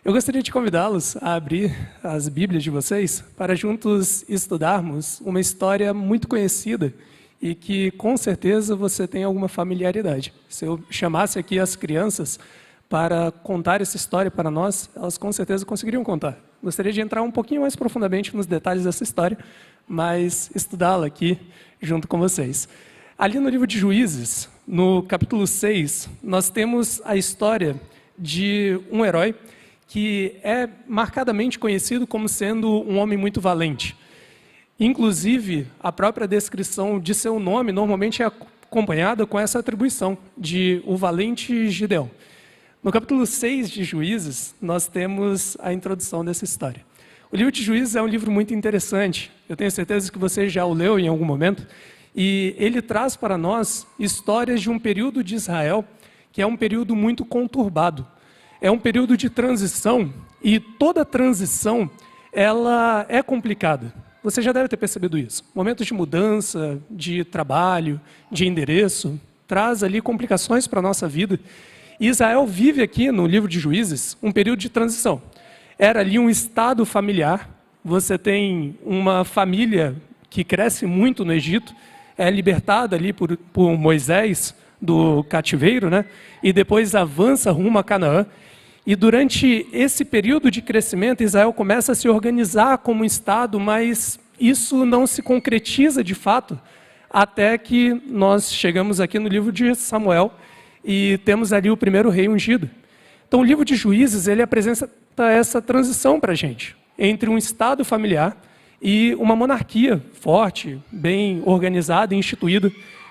Eu gostaria de convidá-los a abrir as Bíblias de vocês para juntos estudarmos uma história muito conhecida e que, com certeza, você tem alguma familiaridade. Se eu chamasse aqui as crianças para contar essa história para nós, elas com certeza conseguiriam contar. Gostaria de entrar um pouquinho mais profundamente nos detalhes dessa história, mas estudá-la aqui junto com vocês. Ali no livro de Juízes, no capítulo 6, nós temos a história de um herói que é marcadamente conhecido como sendo um homem muito valente. Inclusive, a própria descrição de seu nome normalmente é acompanhada com essa atribuição de o valente Gideão. No capítulo 6 de Juízes, nós temos a introdução dessa história. O livro de Juízes é um livro muito interessante. Eu tenho certeza que você já o leu em algum momento. E ele traz para nós histórias de um período de Israel que é um período muito conturbado. É um período de transição e toda transição ela é complicada. Você já deve ter percebido isso. Momentos de mudança, de trabalho, de endereço, traz ali complicações para a nossa vida. E Israel vive aqui no livro de Juízes um período de transição. Era ali um estado familiar. Você tem uma família que cresce muito no Egito, é libertada ali por Moisés do cativeiro, né? E depois avança rumo a Canaã. E durante esse período de crescimento, Israel começa a se organizar como um Estado, mas isso não se concretiza de fato, até que nós chegamos aqui no livro de Samuel e temos ali o primeiro rei ungido. Então o livro de Juízes, ele apresenta essa transição para a gente, entre um Estado familiar e uma monarquia forte, bem organizada e instituída,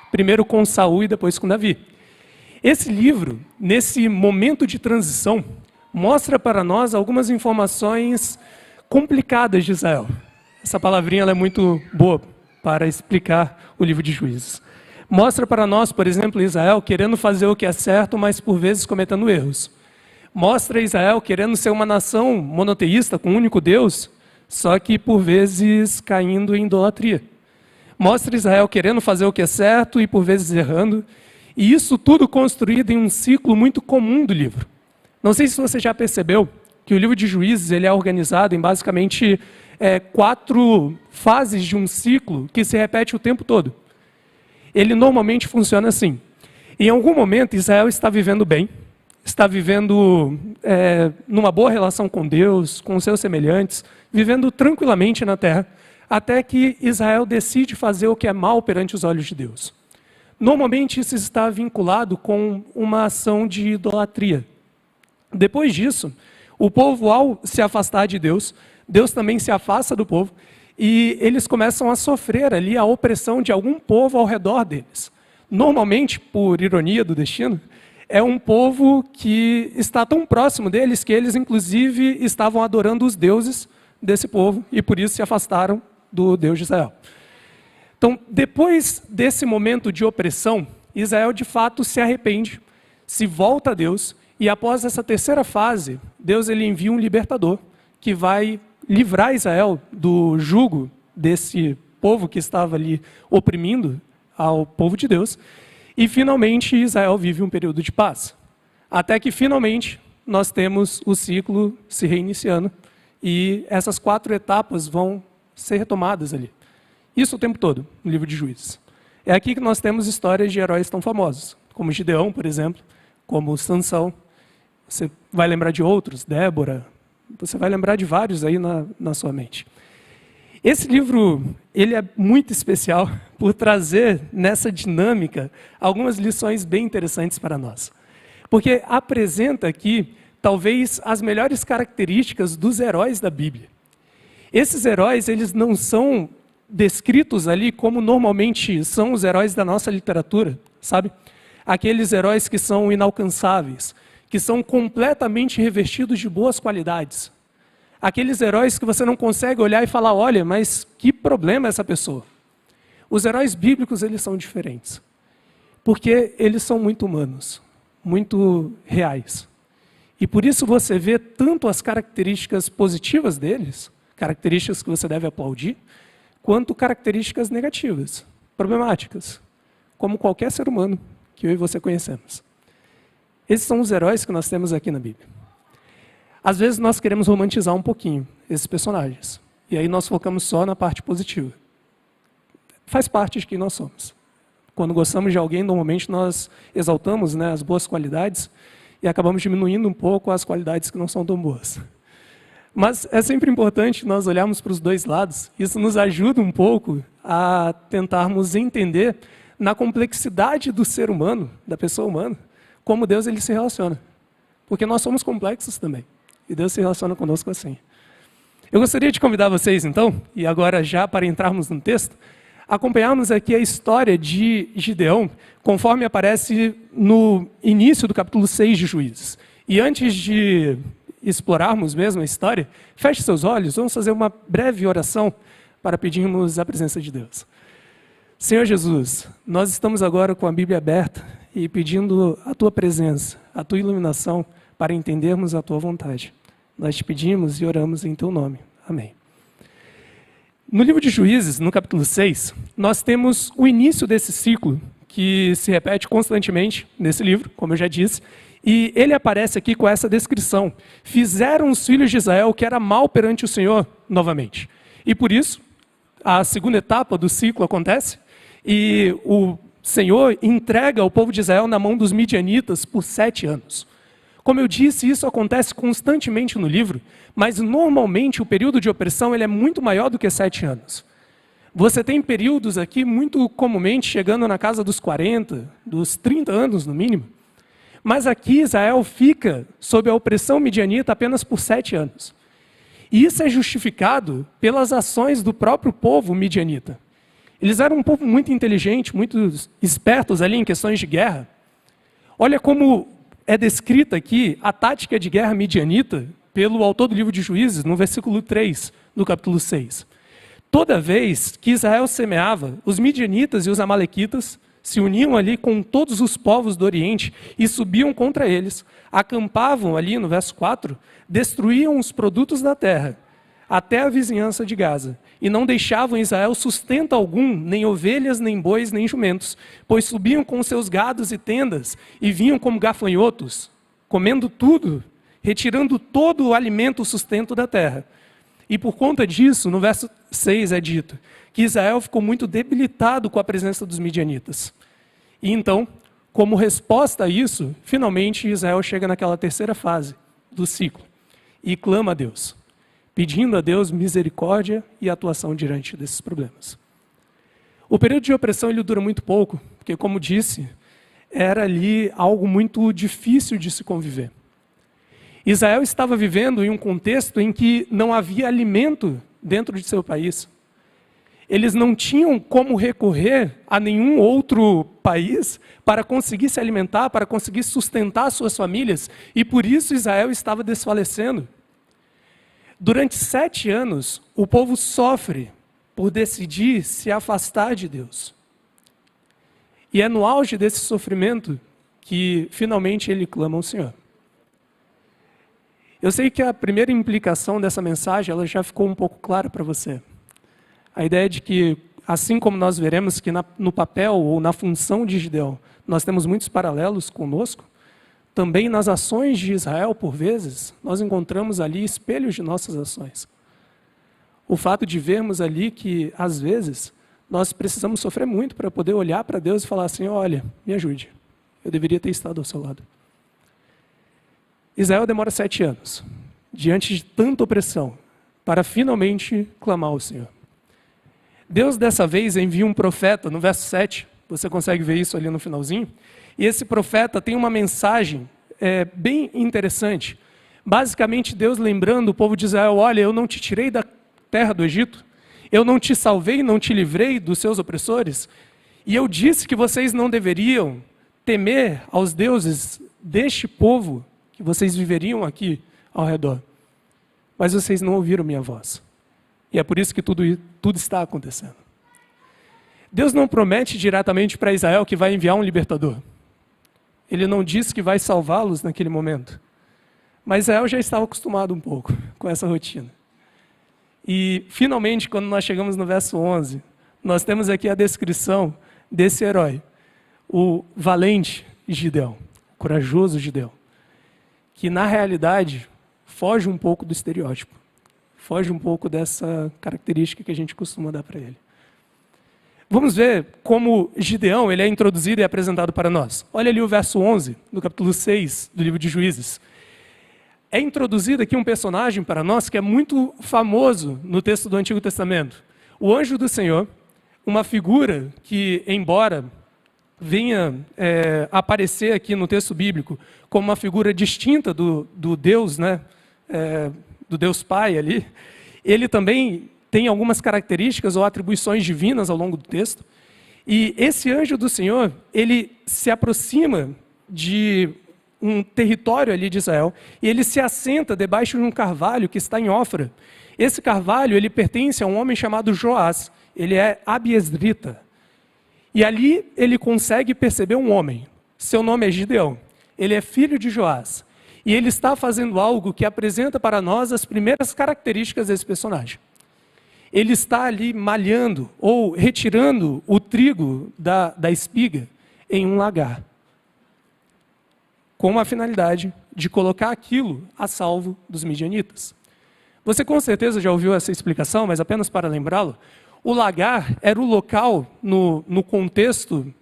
primeiro com Saul e depois com Davi. Esse livro, nesse momento de transição, mostra para nós algumas informações complicadas de Israel. Essa palavrinha ela é muito boa para explicar o livro de Juízes. Mostra para nós, por exemplo, Israel querendo fazer o que é certo, mas por vezes cometendo erros. Mostra Israel querendo ser uma nação monoteísta, com um único Deus, só que por vezes caindo em idolatria. Mostra Israel querendo fazer o que é certo e por vezes errando. E isso tudo construído em um ciclo muito comum do livro. Não sei se você já percebeu que o livro de Juízes ele é organizado em basicamente 4 fases de um ciclo que se repete o tempo todo. Ele normalmente funciona assim. Em algum momento Israel está vivendo bem, está vivendo numa boa relação com Deus, com seus semelhantes, vivendo tranquilamente na terra, até que Israel decide fazer o que é mal perante os olhos de Deus. Normalmente isso está vinculado com uma ação de idolatria. Depois disso, o povo, ao se afastar de Deus, Deus também se afasta do povo, e eles começam a sofrer ali a opressão de algum povo ao redor deles. Normalmente, por ironia do destino, é um povo que está tão próximo deles que eles, inclusive, estavam adorando os deuses desse povo e por isso se afastaram do Deus de Israel. Então, depois desse momento de opressão, Israel de fato se arrepende, se volta a Deus e após essa terceira fase, Deus ele envia um libertador que vai livrar Israel do jugo desse povo que estava ali oprimindo ao povo de Deus. E finalmente Israel vive um período de paz. Até que finalmente nós temos o ciclo se reiniciando e essas 4 etapas vão ser retomadas ali. Isso o tempo todo no livro de Juízes. É aqui que nós temos histórias de heróis tão famosos, como Gideão, por exemplo, como Sansão. Você vai lembrar de outros, Débora, você vai lembrar de vários aí na sua mente. Esse livro ele é muito especial por trazer nessa dinâmica algumas lições bem interessantes para nós. Porque apresenta aqui, talvez, as melhores características dos heróis da Bíblia. Esses heróis eles não são descritos ali como normalmente são os heróis da nossa literatura, sabe? Aqueles heróis que são inalcançáveis, que são completamente revestidos de boas qualidades. Aqueles heróis que você não consegue olhar e falar, olha, mas que problema é essa pessoa? Os heróis bíblicos, eles são diferentes. Porque eles são muito humanos, muito reais. E por isso você vê tanto as características positivas deles, características que você deve aplaudir, quanto características negativas, problemáticas, como qualquer ser humano que eu e você conhecemos. Esses são os heróis que nós temos aqui na Bíblia. Às vezes nós queremos romantizar um pouquinho esses personagens. E aí nós focamos só na parte positiva. Faz parte de quem nós somos. Quando gostamos de alguém, normalmente nós exaltamos, né, as boas qualidades e acabamos diminuindo um pouco as qualidades que não são tão boas. Mas é sempre importante nós olharmos para os dois lados. Isso nos ajuda um pouco a tentarmos entender na complexidade do ser humano, da pessoa humana, como Deus ele se relaciona. Porque nós somos complexos também. E Deus se relaciona conosco assim. Eu gostaria de convidar vocês, então, e agora já para entrarmos no texto, acompanharmos aqui a história de Gideão, conforme aparece no início do capítulo 6 de Juízes. E antes de explorarmos mesmo a história, feche seus olhos, vamos fazer uma breve oração para pedirmos a presença de Deus. Senhor Jesus, nós estamos agora com a Bíblia aberta e pedindo a Tua presença, a Tua iluminação para entendermos a Tua vontade. Nós te pedimos e oramos em Teu nome. Amém. No livro de Juízes, no capítulo 6, nós temos o início desse ciclo, que se repete constantemente nesse livro, como eu já disse, e ele aparece aqui com essa descrição. Fizeram os filhos de Israel o que era mal perante o Senhor novamente. E por isso, a segunda etapa do ciclo acontece, e o Senhor entrega o povo de Israel na mão dos midianitas por 7 anos. Como eu disse, isso acontece constantemente no livro, mas normalmente o período de opressão ele é muito maior do que 7 anos. Você tem períodos aqui muito comumente chegando na casa dos 40, dos 30 anos no mínimo, mas aqui Israel fica sob a opressão midianita apenas por 7 anos. E isso é justificado pelas ações do próprio povo midianita. Eles eram um povo muito inteligente, muito espertos ali em questões de guerra. Olha como é descrita aqui a tática de guerra midianita pelo autor do livro de Juízes, no versículo 3 do capítulo 6. Toda vez que Israel semeava, os midianitas e os amalequitas se uniam ali com todos os povos do Oriente e subiam contra eles, acampavam ali no verso 4, destruíam os produtos da terra, até a vizinhança de Gaza, e não deixavam Israel sustento algum, nem ovelhas, nem bois, nem jumentos, pois subiam com seus gados e tendas, e vinham como gafanhotos, comendo tudo, retirando todo o alimento, o sustento da terra. E por conta disso, no verso 6 é dito, que Israel ficou muito debilitado com a presença dos midianitas. E então, como resposta a isso, finalmente Israel chega naquela terceira fase do ciclo, e clama a Deus, pedindo a Deus misericórdia e atuação diante desses problemas. O período de opressão ele dura muito pouco, porque, como disse, era ali algo muito difícil de se conviver. Israel estava vivendo em um contexto em que não havia alimento dentro de seu país. Eles não tinham como recorrer a nenhum outro país para conseguir se alimentar, para conseguir sustentar suas famílias, e por isso Israel estava desfalecendo. Durante 7 anos, o povo sofre por decidir se afastar de Deus. E é no auge desse sofrimento que, finalmente, ele clama ao Senhor. Eu sei que a primeira implicação dessa mensagem ela já ficou um pouco clara para você. A ideia de que, assim como nós veremos que no papel ou na função de Gideão, nós temos muitos paralelos conosco, também nas ações de Israel, por vezes, nós encontramos ali espelhos de nossas ações. O fato de vermos ali que, às vezes, nós precisamos sofrer muito para poder olhar para Deus e falar assim, olha, me ajude, eu deveria ter estado ao seu lado. Israel demora 7 anos, diante de tanta opressão, para finalmente clamar ao Senhor. Deus, dessa vez, envia um profeta, no verso 7, você consegue ver isso ali no finalzinho, e esse profeta tem uma mensagem bem interessante. Basicamente, Deus lembrando o povo de Israel, olha, eu não te tirei da terra do Egito, eu não te salvei, não te livrei dos seus opressores, e eu disse que vocês não deveriam temer aos deuses deste povo, que vocês viveriam aqui ao redor. Mas vocês não ouviram minha voz. E é por isso que tudo está acontecendo. Deus não promete diretamente para Israel que vai enviar um libertador. Ele não disse que vai salvá-los naquele momento. Mas Israel já estava acostumado um pouco com essa rotina. E, finalmente, quando nós chegamos no verso 11, nós temos aqui a descrição desse herói, o valente Gideão, o corajoso Gideão, que, na realidade, foge um pouco do estereótipo. Foge um pouco dessa característica que a gente costuma dar para ele. Vamos ver como Gideão ele é introduzido e apresentado para nós. Olha ali o verso 11, do capítulo 6 do livro de Juízes. É introduzido aqui um personagem para nós que é muito famoso no texto do Antigo Testamento. O anjo do Senhor, uma figura que, embora venha aparecer aqui no texto bíblico como uma figura distinta do Deus, né, do Deus Pai ali, ele também tem algumas características ou atribuições divinas ao longo do texto. E esse anjo do Senhor, ele se aproxima de um território ali de Israel, e ele se assenta debaixo de um carvalho que está em Ofra. Esse carvalho, ele pertence a um homem chamado Joás, ele é abiesrita. E ali ele consegue perceber um homem, seu nome é Gideão, ele é filho de Joás. E ele está fazendo algo que apresenta para nós as primeiras características desse personagem. Ele está ali malhando, ou retirando o trigo da espiga em um lagar, com a finalidade de colocar aquilo a salvo dos midianitas. Você com certeza já ouviu essa explicação, mas apenas para lembrá-lo, o lagar era o local, no contexto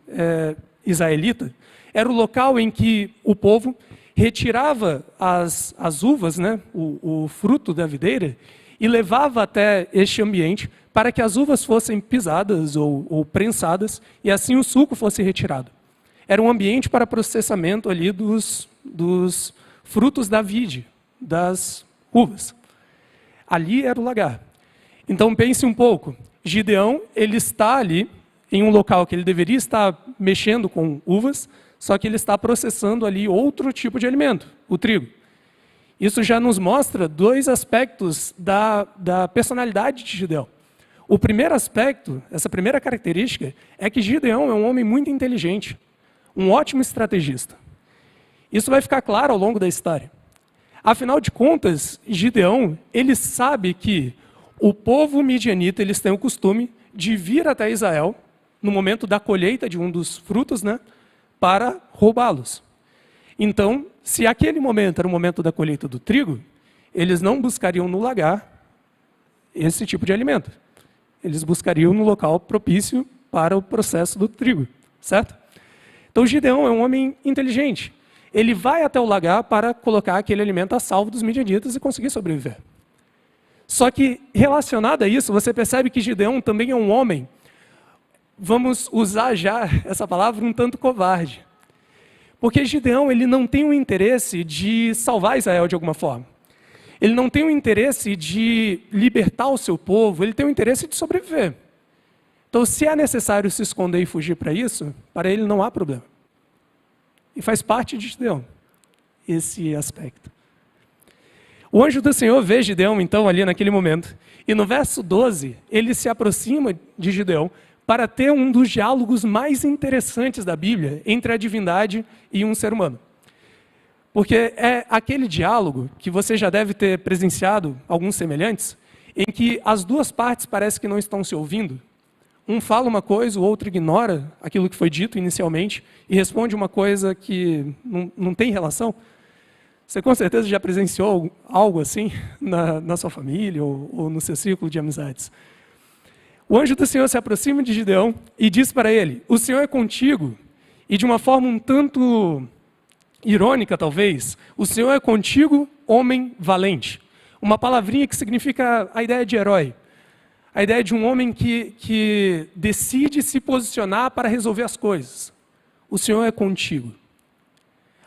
israelita, era o local em que o povo retirava as uvas, né, o fruto da videira, e levava até este ambiente para que as uvas fossem pisadas ou prensadas, e assim o suco fosse retirado. Era um ambiente para processamento ali dos frutos da vide, das uvas. Ali era o lagar. Então pense um pouco, Gideão, ele está ali em um local que ele deveria estar mexendo com uvas, só que ele está processando ali outro tipo de alimento, o trigo. Isso já nos mostra dois aspectos da personalidade de Gideão. O primeiro aspecto, essa primeira característica, é que Gideão é um homem muito inteligente, um ótimo estrategista. Isso vai ficar claro ao longo da história. Afinal de contas, Gideão, ele sabe que o povo midianita, eles têm o costume de vir até Israel, no momento da colheita de um dos frutos, né, para roubá-los. Então, se aquele momento era o momento da colheita do trigo, eles não buscariam no lagar esse tipo de alimento. Eles buscariam no local propício para o processo do trigo, certo? Então, Gideão é um homem inteligente. Ele vai até o lagar para colocar aquele alimento a salvo dos midianitas e conseguir sobreviver. Só que, relacionado a isso, você percebe que Gideão também é um homem, vamos usar já essa palavra, um tanto covarde. Porque Gideão, ele não tem o interesse de salvar Israel de alguma forma. Ele não tem o interesse de libertar o seu povo, ele tem o interesse de sobreviver. Então, se é necessário se esconder e fugir para isso, para ele não há problema. E faz parte de Gideão, esse aspecto. O anjo do Senhor vê Gideão, então, ali naquele momento. E no verso 12, ele se aproxima de Gideão para ter um dos diálogos mais interessantes da Bíblia entre a divindade e um ser humano. Porque é aquele diálogo que você já deve ter presenciado, alguns semelhantes, em que as duas partes parecem que não estão se ouvindo. Um fala uma coisa, o outro ignora aquilo que foi dito inicialmente e responde uma coisa que não tem relação. Você com certeza já presenciou algo assim na sua família ou no seu círculo de amizades. O anjo do Senhor se aproxima de Gideão e diz para ele: o Senhor é contigo. E de uma forma um tanto irônica, talvez, o Senhor é contigo, homem valente. Uma palavrinha que significa a ideia de herói. A ideia de um homem que decide se posicionar para resolver as coisas. O Senhor é contigo.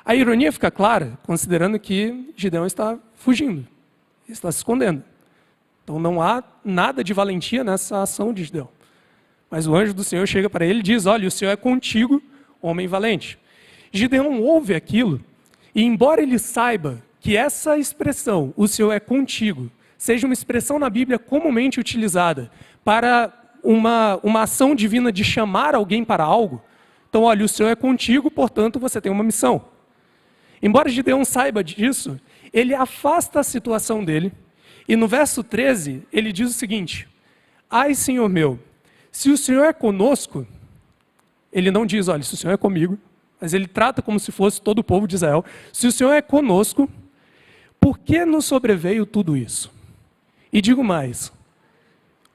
A ironia fica clara, considerando que Gideão está fugindo, está se escondendo. Então não há nada de valentia nessa ação de Gideão. Mas o anjo do Senhor chega para ele e diz: olha, o Senhor é contigo, homem valente. Gideão ouve aquilo, e embora ele saiba que essa expressão, o Senhor é contigo, seja uma expressão na Bíblia comumente utilizada para uma ação divina de chamar alguém para algo, então, olha, o Senhor é contigo, portanto, você tem uma missão. Embora Gideão saiba disso, ele afasta a situação dele, e no verso 13, ele diz o seguinte: ai, Senhor meu, se o Senhor é conosco, ele não diz, olha, se o Senhor é comigo, mas ele trata como se fosse todo o povo de Israel, se o Senhor é conosco, por que nos sobreveio tudo isso? E digo mais,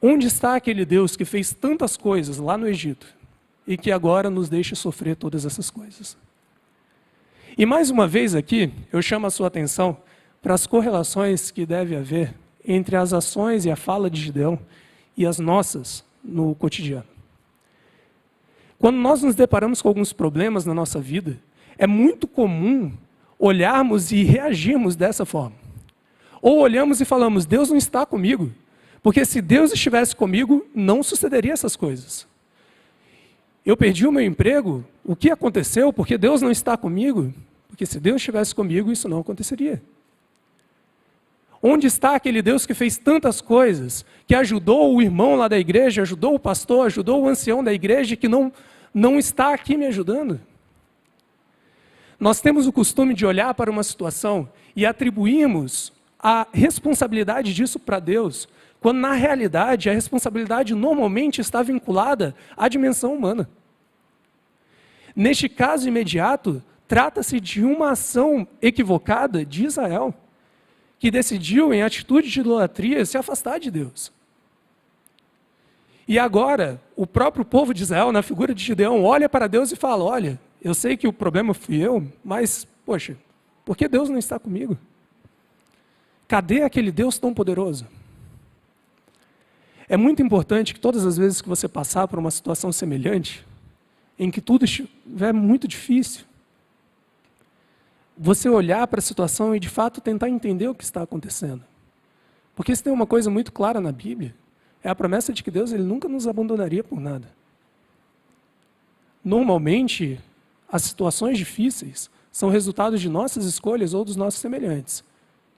onde está aquele Deus que fez tantas coisas lá no Egito e que agora nos deixa sofrer todas essas coisas? E mais uma vez aqui, eu chamo a sua atenção para as correlações que deve haver entre as ações e a fala de Gideão e as nossas no cotidiano. Quando nós nos deparamos com alguns problemas na nossa vida, é muito comum olharmos e reagirmos dessa forma. Ou olhamos e falamos, Deus não está comigo, porque se Deus estivesse comigo, não sucederia essas coisas. Eu perdi o meu emprego, o que aconteceu? Porque Deus não está comigo? Porque se Deus estivesse comigo, isso não aconteceria. Onde está aquele Deus que fez tantas coisas, que ajudou o irmão lá da igreja, ajudou o pastor, ajudou o ancião da igreja, que não está aqui me ajudando? Nós temos o costume de olhar para uma situação e atribuirmos a responsabilidade disso para Deus, quando na realidade a responsabilidade normalmente está vinculada à dimensão humana. Neste caso imediato, trata-se de uma ação equivocada de Israel, que decidiu, em atitude de idolatria, se afastar de Deus. E agora, o próprio povo de Israel, na figura de Gideão, olha para Deus e fala, olha, eu sei que o problema fui eu, mas, poxa, por que Deus não está comigo? Cadê aquele Deus tão poderoso? É muito importante que todas as vezes que você passar por uma situação semelhante, em que tudo estiver muito difícil, você olhar para a situação e, de fato, tentar entender o que está acontecendo. Porque se tem uma coisa muito clara na Bíblia, é a promessa de que Deus ele nunca nos abandonaria por nada. Normalmente, as situações difíceis são resultado de nossas escolhas ou dos nossos semelhantes,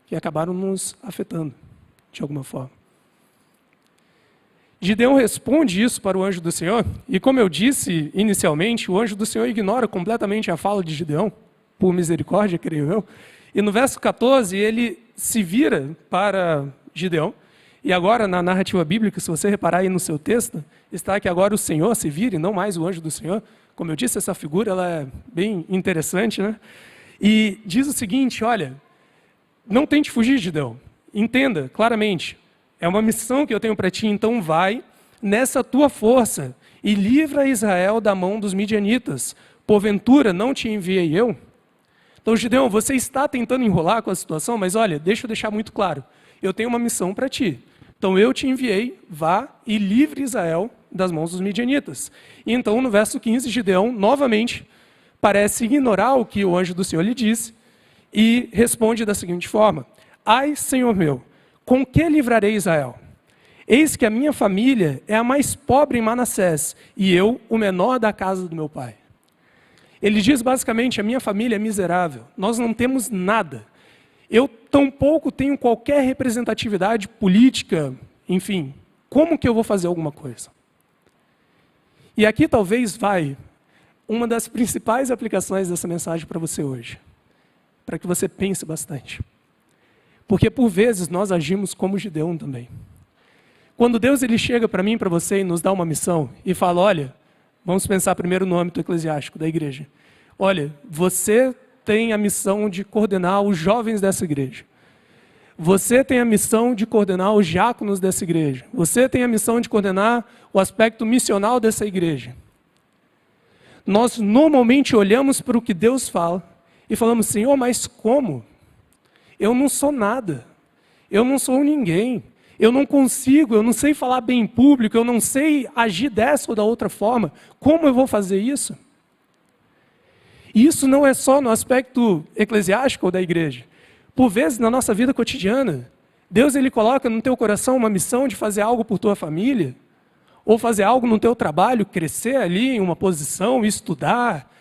que acabaram nos afetando, de alguma forma. Gideão responde isso para o anjo do Senhor, e como eu disse inicialmente, o anjo do Senhor ignora completamente a fala de Gideão, por misericórdia, creio eu. E no verso 14, ele se vira para Gideão. E agora, na narrativa bíblica, se você reparar aí no seu texto, está que agora o Senhor se vira e não mais o anjo do Senhor. Como eu disse, essa figura ela é bem interessante, né? E diz o seguinte, olha, não tente fugir, Gideão. Entenda claramente, é uma missão que eu tenho para ti, então vai nessa tua força e livra Israel da mão dos midianitas. Porventura, não te enviei eu? Então, Gideão, você está tentando enrolar com a situação, mas olha, deixa eu deixar muito claro. Eu tenho uma missão para ti. Então, eu te enviei, vá e livre Israel das mãos dos midianitas. E então, no verso 15, Gideão, novamente, parece ignorar o que o anjo do Senhor lhe disse e responde da seguinte forma, ai, Senhor meu, com que livrarei Israel? Eis que a minha família é a mais pobre em Manassés, e eu, o menor da casa do meu pai. Ele diz basicamente, a minha família é miserável, nós não temos nada. Eu tampouco tenho qualquer representatividade política, enfim, como que eu vou fazer alguma coisa? E aqui talvez vai uma das principais aplicações dessa mensagem para você hoje, para que você pense bastante. Porque por vezes nós agimos como Gideão também. Quando Deus ele chega para mim e para você e nos dá uma missão e fala, olha, vamos pensar primeiro no âmbito eclesiástico da igreja. Olha, você tem a missão de coordenar os jovens dessa igreja. Você tem a missão de coordenar os diáconos dessa igreja. Você tem a missão de coordenar o aspecto missional dessa igreja. Nós normalmente olhamos para o que Deus fala e falamos, Senhor, mas como? Eu não sou nada. Eu não sou ninguém. Eu não consigo, eu não sei falar bem em público, eu não sei agir dessa ou da outra forma. Como eu vou fazer isso? E isso não é só no aspecto eclesiástico ou da igreja. Por vezes, na nossa vida cotidiana, Deus ele coloca no teu coração uma missão de fazer algo por tua família, ou fazer algo no teu trabalho, crescer ali em uma posição, estudar,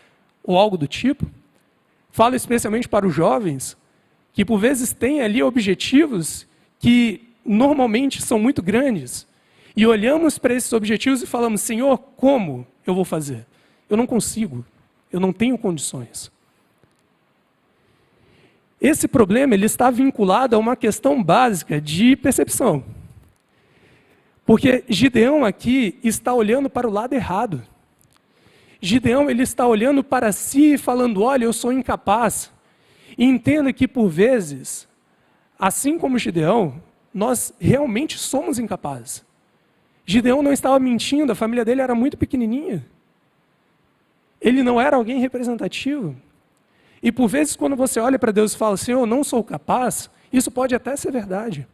ou algo do tipo. Falo especialmente para os jovens, que por vezes têm ali objetivos que normalmente são muito grandes. E olhamos para esses objetivos e falamos, Senhor, como eu vou fazer? Eu não consigo, eu não tenho condições. Esse problema ele está vinculado a uma questão básica de percepção. Porque Gideão aqui está olhando para o lado errado. Gideão ele está olhando para si e falando, olha, eu sou incapaz. E entenda que por vezes assim como Gideão, nós realmente somos incapazes. Gideão não estava mentindo, a família dele era muito pequenininha. Ele não era alguém representativo. E por vezes quando você olha para Deus e fala assim, eu não sou capaz, isso pode até ser verdade.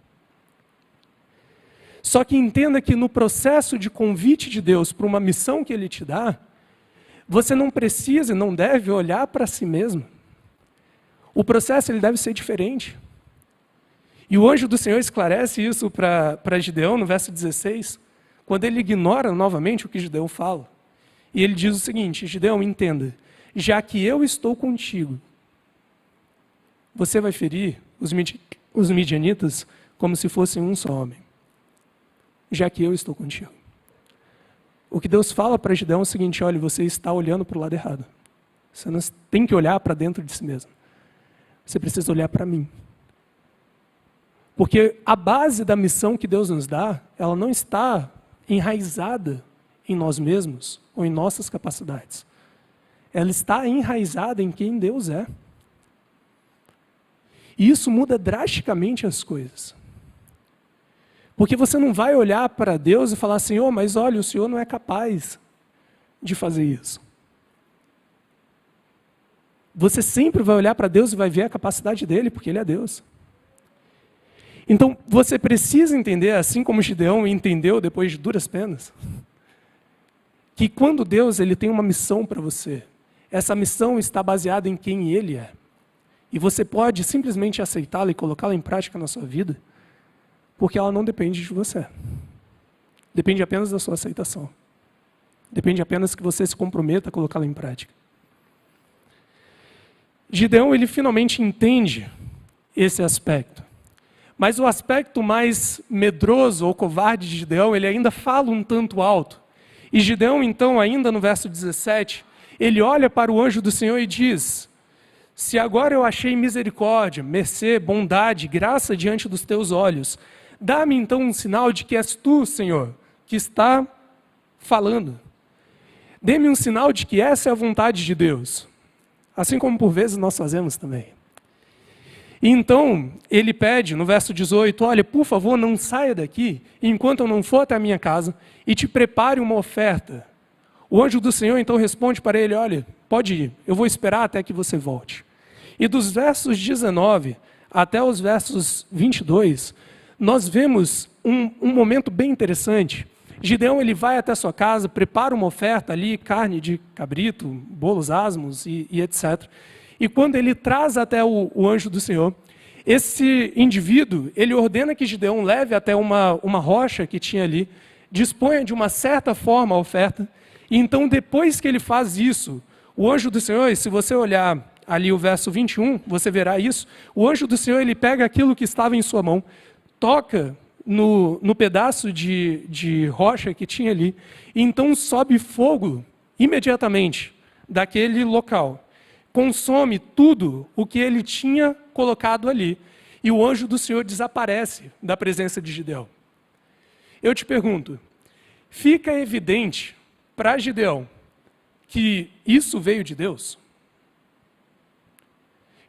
Só que entenda que no processo de convite de Deus para uma missão que Ele te dá, você não precisa e não deve olhar para si mesmo. O processo ele deve ser diferente. E o anjo do Senhor esclarece isso para Gideão no verso 16, quando ele ignora novamente o que Gideão fala. E ele diz o seguinte, Gideão, entenda, já que eu estou contigo, você vai ferir os midianitas como se fossem um só homem. Já que eu estou contigo. O que Deus fala para Gideão é o seguinte, olha, você está olhando para o lado errado. Você não tem que olhar para dentro de si mesmo. Você precisa olhar para mim. Porque a base da missão que Deus nos dá, ela não está enraizada em nós mesmos ou em nossas capacidades. Ela está enraizada em quem Deus é. E isso muda drasticamente as coisas. Porque você não vai olhar para Deus e falar assim, oh, mas olha, o Senhor não é capaz de fazer isso. Você sempre vai olhar para Deus e vai ver a capacidade dele, porque ele é Deus. Então, você precisa entender, assim como Gideão entendeu depois de duras penas, que quando Deus ele tem uma missão para você, essa missão está baseada em quem Ele é. E você pode simplesmente aceitá-la e colocá-la em prática na sua vida, porque ela não depende de você. Depende apenas da sua aceitação. Depende apenas que você se comprometa a colocá-la em prática. Gideão, ele finalmente entende esse aspecto. Mas o aspecto mais medroso ou covarde de Gideão, ele ainda fala um tanto alto. E Gideão, então, ainda no verso 17, ele olha para o anjo do Senhor e diz, se agora eu achei misericórdia, mercê, bondade, graça diante dos teus olhos, dá-me então um sinal de que és tu, Senhor, que está falando. Dê-me um sinal de que essa é a vontade de Deus. Assim como por vezes nós fazemos também. E então, ele pede, no verso 18, olha, por favor, não saia daqui, enquanto eu não for até a minha casa, e te prepare uma oferta. O anjo do Senhor então responde para ele, olha, pode ir, eu vou esperar até que você volte. E dos versos 19 até os versos 22, nós vemos um momento bem interessante. Gideão ele vai até sua casa, prepara uma oferta ali, carne de cabrito, bolos asmos e etc. E quando ele traz até o anjo do Senhor, esse indivíduo, ele ordena que Gideão leve até uma rocha que tinha ali, disponha de uma certa forma a oferta, e então depois que ele faz isso, o anjo do Senhor, e se você olhar ali o verso 21, você verá isso, o anjo do Senhor ele pega aquilo que estava em sua mão, toca no pedaço de rocha que tinha ali, e então sobe fogo imediatamente daquele local. Consome tudo o que ele tinha colocado ali. E o anjo do Senhor desaparece da presença de Gideão. Eu te pergunto, fica evidente para Gideão que isso veio de Deus?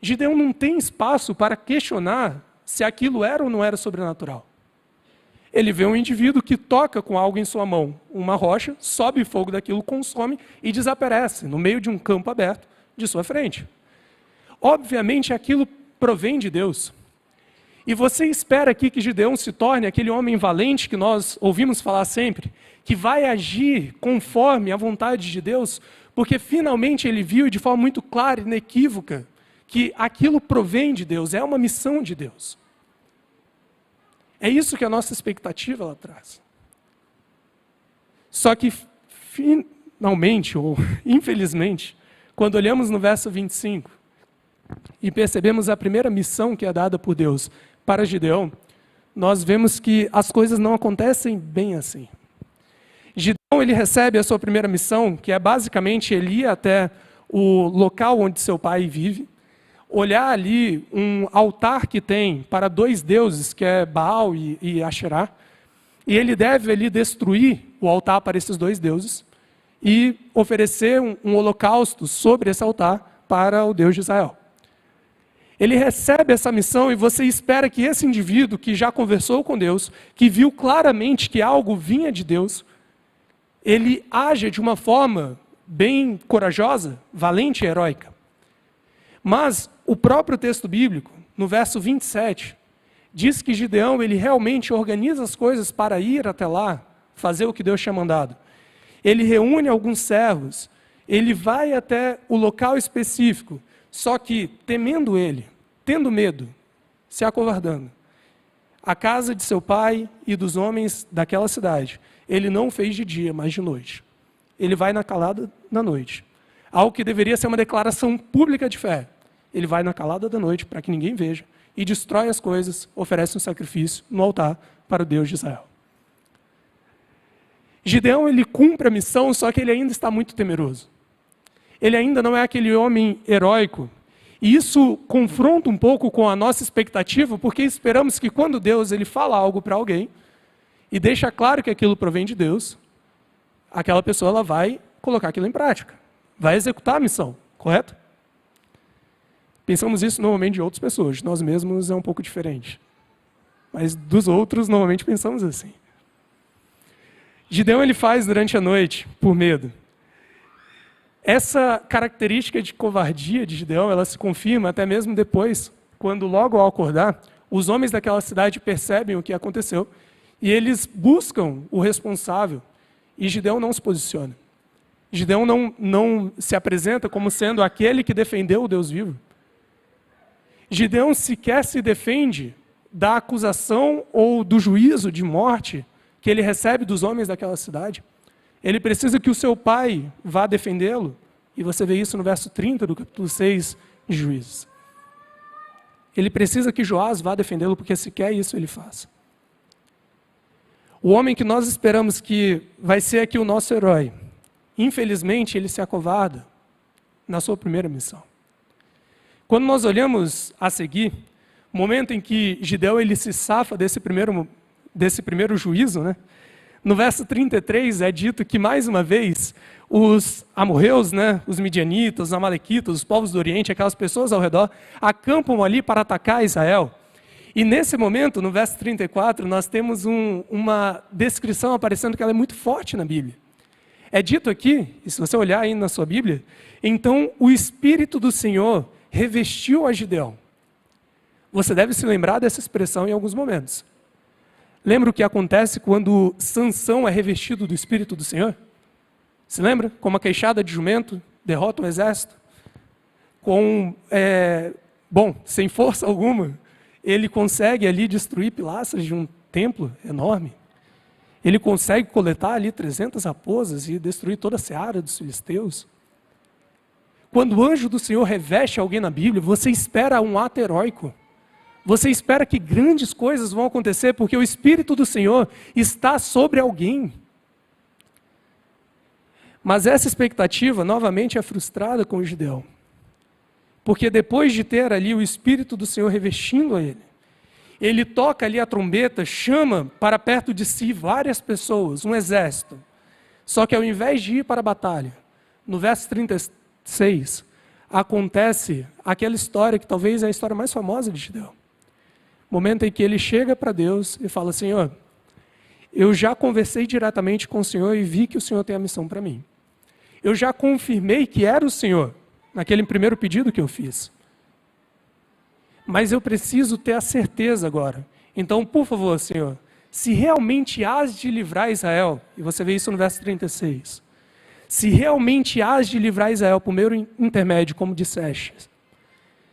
Gideão não tem espaço para questionar se aquilo era ou não era sobrenatural. Ele vê um indivíduo que toca com algo em sua mão, uma rocha, sobe fogo daquilo, consome e desaparece no meio de um campo aberto de sua frente. Obviamente aquilo provém de Deus. E você espera aqui que Gideão se torne aquele homem valente que nós ouvimos falar sempre, que vai agir conforme a vontade de Deus, porque finalmente ele viu de forma muito clara e inequívoca que aquilo provém de Deus, é uma missão de Deus. É isso que a nossa expectativa ela traz. Só que finalmente, ou infelizmente, quando olhamos no verso 25 e percebemos a primeira missão que é dada por Deus para Gideão, nós vemos que as coisas não acontecem bem assim. Gideão ele recebe a sua primeira missão, que é basicamente ele ir até o local onde seu pai vive, olhar ali um altar que tem para dois deuses, que é Baal e Asherá, e ele deve ali destruir o altar para esses dois deuses e oferecer um holocausto sobre esse altar para o Deus de Israel. Ele recebe essa missão e você espera que esse indivíduo que já conversou com Deus, que viu claramente que algo vinha de Deus, ele age de uma forma bem corajosa, valente e heróica. Mas o próprio texto bíblico, no verso 27, diz que Gideão ele realmente organiza as coisas para ir até lá, fazer o que Deus tinha mandado. Ele reúne alguns servos, ele vai até o local específico, só que temendo ele, tendo medo, se acovardando, a casa de seu pai e dos homens daquela cidade, ele não fez de dia, mas de noite. Ele vai na calada da noite. Algo que deveria ser uma declaração pública de fé. Ele vai na calada da noite para que ninguém veja e destrói as coisas, oferece um sacrifício no altar para o Deus de Israel. Gideão ele cumpre a missão, só que ele ainda está muito temeroso. Ele ainda não é aquele homem heróico. E isso confronta um pouco com a nossa expectativa, porque esperamos que quando Deus ele fala algo para alguém, e deixa claro que aquilo provém de Deus, aquela pessoa ela vai colocar aquilo em prática, vai executar a missão, correto? Pensamos isso normalmente de outras pessoas, de nós mesmos é um pouco diferente. Mas dos outros, normalmente pensamos assim. Gideão ele faz durante a noite, por medo. Essa característica de covardia de Gideão, ela se confirma até mesmo depois, quando logo ao acordar, os homens daquela cidade percebem o que aconteceu e eles buscam o responsável e Gideão não se posiciona. Gideão não se apresenta como sendo aquele que defendeu o Deus vivo. Gideão sequer se defende da acusação ou do juízo de morte que ele recebe dos homens daquela cidade. Ele precisa que o seu pai vá defendê-lo. E você vê isso no verso 30 do capítulo 6 de Juízes. Ele precisa que Joás vá defendê-lo, porque sequer isso ele faz. O homem que nós esperamos que vai ser aqui o nosso herói, infelizmente ele se acovarda na sua primeira missão. Quando nós olhamos a seguir, o momento em que Gideão ele se safa desse primeiro juízo, né? No verso 33 é dito que, mais uma vez, os amorreus, né, os midianitas, os amalequitas, os povos do Oriente, aquelas pessoas ao redor, acampam ali para atacar Israel. E nesse momento, no verso 34, nós temos uma descrição aparecendo que ela é muito forte na Bíblia. É dito aqui, e se você olhar aí na sua Bíblia, então o Espírito do Senhor revestiu a Gideão. Você deve se lembrar dessa expressão em alguns momentos. Lembra o que acontece quando Sansão é revestido do Espírito do Senhor? Se lembra? Com uma queixada de jumento, derrota um exército. Sem força alguma, ele consegue ali destruir pilastras de um templo enorme. Ele consegue coletar ali 300 raposas e destruir toda a seara dos filisteus. Quando o anjo do Senhor reveste alguém na Bíblia, você espera um ato heróico. Você espera que grandes coisas vão acontecer, porque o Espírito do Senhor está sobre alguém. Mas essa expectativa, novamente, é frustrada com Gideão. Porque depois de ter ali o Espírito do Senhor revestindo a ele, ele toca ali a trombeta, chama para perto de si várias pessoas, um exército. Só que ao invés de ir para a batalha, no verso 36, acontece aquela história que talvez é a história mais famosa de Gideão. Momento em que ele chega para Deus e fala: Senhor, eu já conversei diretamente com o Senhor e vi que o Senhor tem a missão para mim. Eu já confirmei que era o Senhor, naquele primeiro pedido que eu fiz. Mas eu preciso ter a certeza agora. Então, por favor, Senhor, se realmente hás de livrar Israel, e você vê isso no verso 36, se realmente hás de livrar Israel por meu intermédio, como disseste,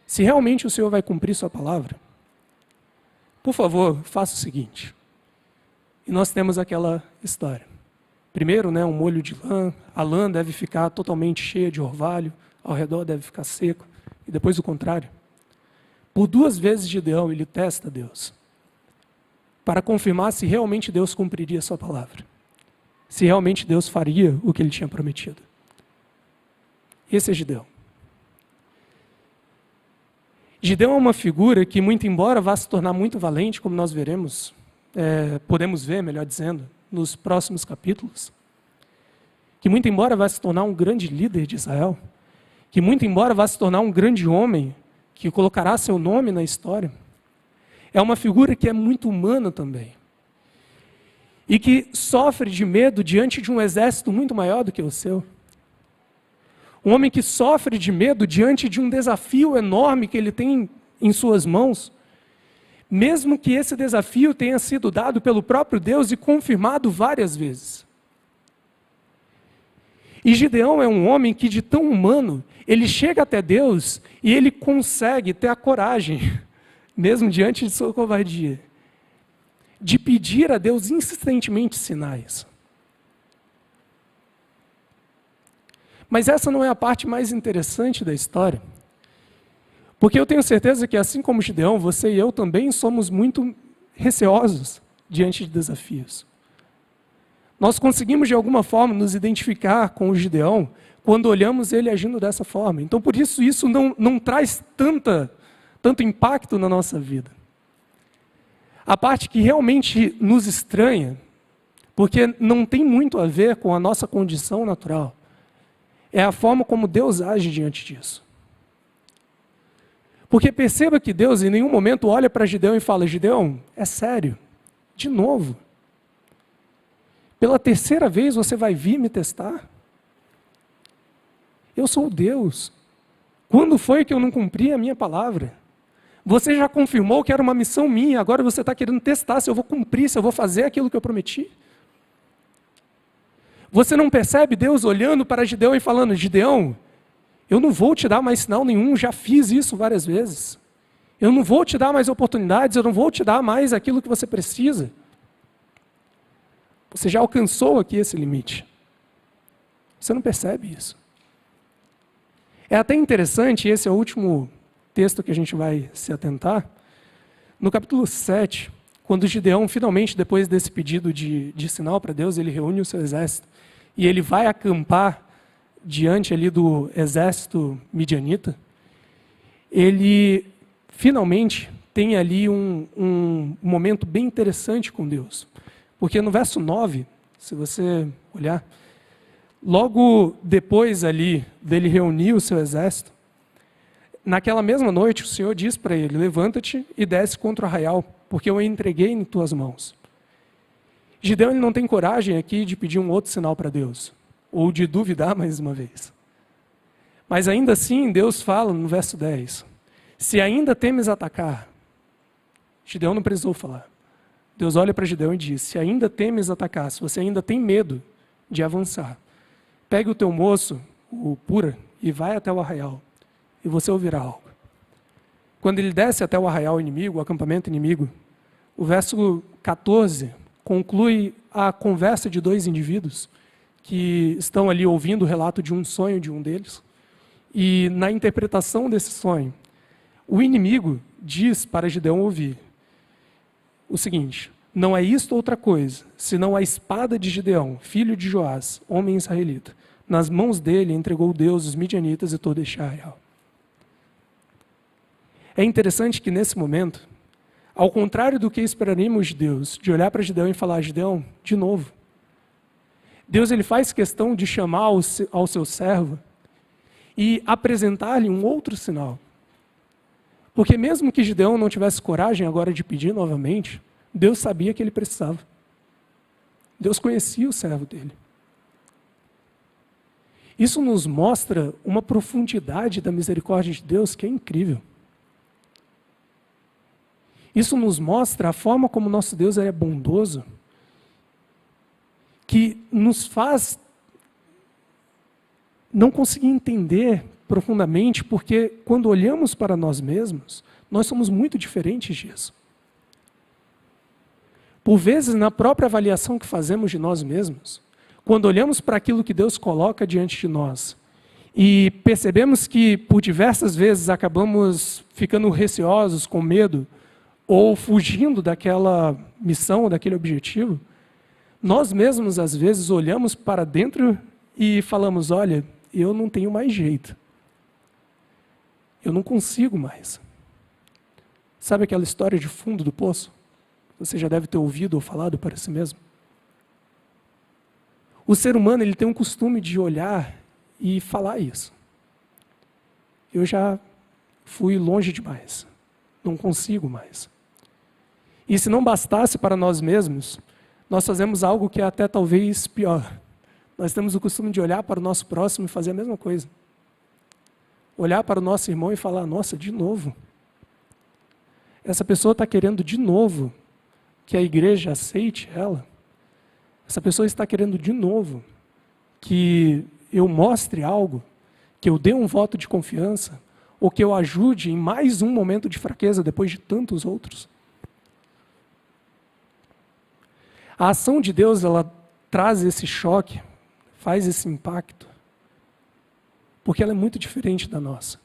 se realmente o Senhor vai cumprir sua palavra, por favor, faça o seguinte. E nós temos aquela história. Primeiro, um molho de lã. A lã deve ficar totalmente cheia de orvalho, ao redor deve ficar seco. E depois o contrário. Por 2 vezes Gideão, ele testa Deus, para confirmar se realmente Deus cumpriria a sua palavra. Se realmente Deus faria o que ele tinha prometido. Esse é Gideão. Gideão é uma figura que, muito embora vá se tornar muito valente, como nós veremos, podemos ver, melhor dizendo, nos próximos capítulos, que muito embora vá se tornar um grande líder de Israel, que muito embora vá se tornar um grande homem, que colocará seu nome na história, é uma figura que é muito humana também. E que sofre de medo diante de um exército muito maior do que o seu. Um homem que sofre de medo diante de um desafio enorme que ele tem em suas mãos, mesmo que esse desafio tenha sido dado pelo próprio Deus e confirmado várias vezes. E Gideão é um homem que, de tão humano, ele chega até Deus e ele consegue ter a coragem, mesmo diante de sua covardia, de pedir a Deus insistentemente sinais. Mas essa não é a parte mais interessante da história. Porque eu tenho certeza que, assim como Gideão, você e eu também somos muito receosos diante de desafios. Nós conseguimos, de alguma forma, nos identificar com o Gideão quando olhamos ele agindo dessa forma. Então, por isso não traz tanto impacto na nossa vida. A parte que realmente nos estranha, porque não tem muito a ver com a nossa condição natural, é a forma como Deus age diante disso. Porque perceba que Deus em nenhum momento olha para Gideão e fala: Gideão, é sério, de novo. Pela terceira vez você vai vir me testar? Eu sou Deus. Quando foi que eu não cumpri a minha palavra? Você já confirmou que era uma missão minha, agora você está querendo testar se eu vou cumprir, se eu vou fazer aquilo que eu prometi? Você não percebe Deus olhando para Gideão e falando: Gideão, eu não vou te dar mais sinal nenhum, já fiz isso várias vezes. Eu não vou te dar mais oportunidades, eu não vou te dar mais aquilo que você precisa. Você já alcançou aqui esse limite. Você não percebe isso. É até interessante, esse é o último texto que a gente vai se atentar. No capítulo 7, quando Gideão, finalmente, depois desse pedido de sinal para Deus, ele reúne o seu exército e ele vai acampar diante ali do exército midianita, ele finalmente tem ali um momento bem interessante com Deus. Porque no verso 9, se você olhar, logo depois ali dele reunir o seu exército, naquela mesma noite o Senhor diz para ele: levanta-te e desce contra o arraial, porque eu o entreguei em tuas mãos. Gideão ele não tem coragem aqui de pedir um outro sinal para Deus, ou de duvidar mais uma vez. Mas ainda assim Deus fala no verso 10, se ainda temes atacar, Gideão não precisou falar. Deus olha para Gideão e diz: se ainda temes atacar, se você ainda tem medo de avançar, pegue o teu moço, o Pura, e vai até o arraial, e você ouvirá algo. Quando ele desce até o arraial inimigo, o acampamento inimigo, o verso 14 conclui a conversa de dois indivíduos que estão ali ouvindo o relato de um sonho de um deles, e na interpretação desse sonho, o inimigo diz para Gideão ouvir o seguinte: não é isto outra coisa, senão a espada de Gideão, filho de Joás, homem israelita. Nas mãos dele entregou Deus os midianitas e todo este arraial. É interessante que nesse momento, ao contrário do que esperaríamos de Deus, de olhar para Gideão e falar: Gideão, de novo. Deus ele faz questão de chamar ao seu servo e apresentar-lhe um outro sinal. Porque mesmo que Gideão não tivesse coragem agora de pedir novamente, Deus sabia que ele precisava. Deus conhecia o servo dele. Isso nos mostra uma profundidade da misericórdia de Deus que é incrível. Isso nos mostra a forma como nosso Deus é bondoso, que nos faz não conseguir entender profundamente, porque quando olhamos para nós mesmos, nós somos muito diferentes disso. Por vezes, na própria avaliação que fazemos de nós mesmos, quando olhamos para aquilo que Deus coloca diante de nós e percebemos que por diversas vezes acabamos ficando receosos, com medo, ou fugindo daquela missão, daquele objetivo, nós mesmos às vezes olhamos para dentro e falamos: olha, eu não tenho mais jeito. Eu não consigo mais. Sabe aquela história de fundo do poço? Você já deve ter ouvido ou falado para si mesmo. O ser humano ele tem um costume de olhar e falar isso. Eu já fui longe demais, não consigo mais. E se não bastasse para nós mesmos, nós fazemos algo que é até talvez pior. Nós temos o costume de olhar para o nosso próximo e fazer a mesma coisa. Olhar para o nosso irmão e falar, nossa, de novo. Essa pessoa está querendo de novo que a igreja aceite ela. Essa pessoa está querendo de novo que eu mostre algo, que eu dê um voto de confiança, ou que eu ajude em mais um momento de fraqueza depois de tantos outros. A ação de Deus, ela traz esse choque, faz esse impacto, porque ela é muito diferente da nossa.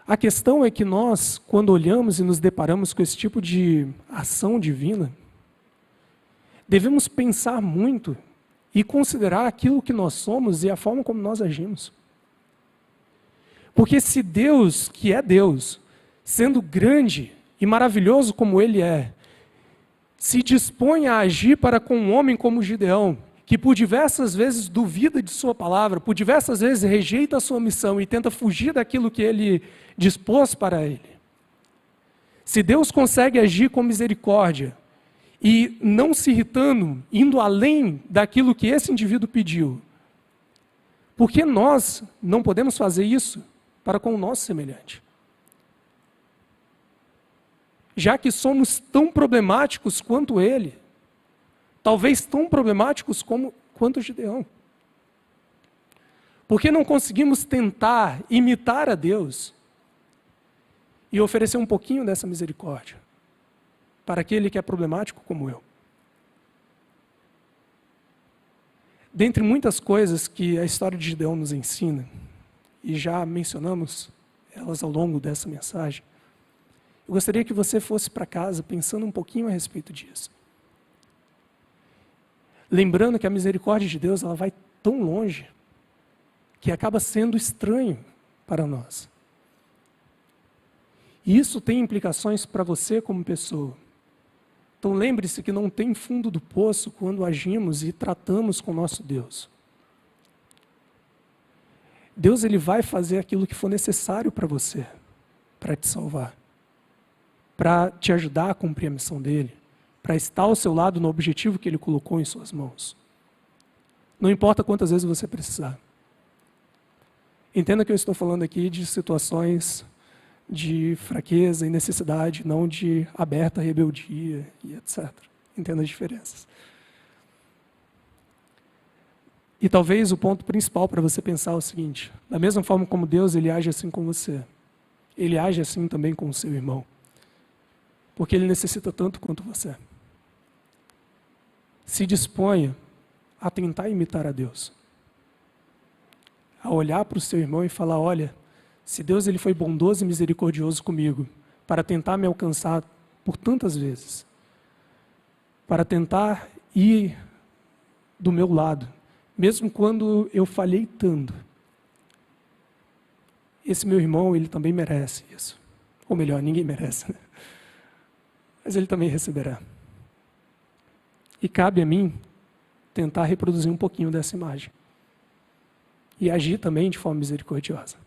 A questão é que nós, quando olhamos e nos deparamos com esse tipo de ação divina, devemos pensar muito e considerar aquilo que nós somos e a forma como nós agimos. Porque se Deus, que é Deus, sendo grande e maravilhoso como Ele é, se dispõe a agir para com um homem como Gideão, que por diversas vezes duvida de sua palavra, por diversas vezes rejeita a sua missão e tenta fugir daquilo que ele dispôs para ele. Se Deus consegue agir com misericórdia e não se irritando, indo além daquilo que esse indivíduo pediu, por que nós não podemos fazer isso para com o nosso semelhante? Já que somos tão problemáticos quanto ele, talvez tão problemáticos quanto Gideão. Por que não conseguimos tentar imitar a Deus e oferecer um pouquinho dessa misericórdia para aquele que é problemático como eu? Dentre muitas coisas que a história de Gideão nos ensina, e já mencionamos elas ao longo dessa mensagem, eu gostaria que você fosse para casa pensando um pouquinho a respeito disso. Lembrando que a misericórdia de Deus ela vai tão longe que acaba sendo estranho para nós. E isso tem implicações para você como pessoa. Então lembre-se que não tem fundo do poço quando agimos e tratamos com o nosso Deus. Deus ele vai fazer aquilo que for necessário para você, para te salvar, para te ajudar a cumprir a missão dele, para estar ao seu lado no objetivo que ele colocou em suas mãos. Não importa quantas vezes você precisar. Entenda que eu estou falando aqui de situações de fraqueza e necessidade, não de aberta rebeldia e etc. Entenda as diferenças. E talvez o ponto principal para você pensar é o seguinte: da mesma forma como Deus ele age assim com você, ele age assim também com o seu irmão. Porque ele necessita tanto quanto você. Se disponha a tentar imitar a Deus. A olhar para o seu irmão e falar, olha, se Deus ele foi bondoso e misericordioso comigo, para tentar me alcançar por tantas vezes, para tentar ir do meu lado, mesmo quando eu falhei tanto, esse meu irmão, ele também merece isso. Ou melhor, ninguém merece, né? Mas ele também receberá. E cabe a mim tentar reproduzir um pouquinho dessa imagem. E agir também de forma misericordiosa.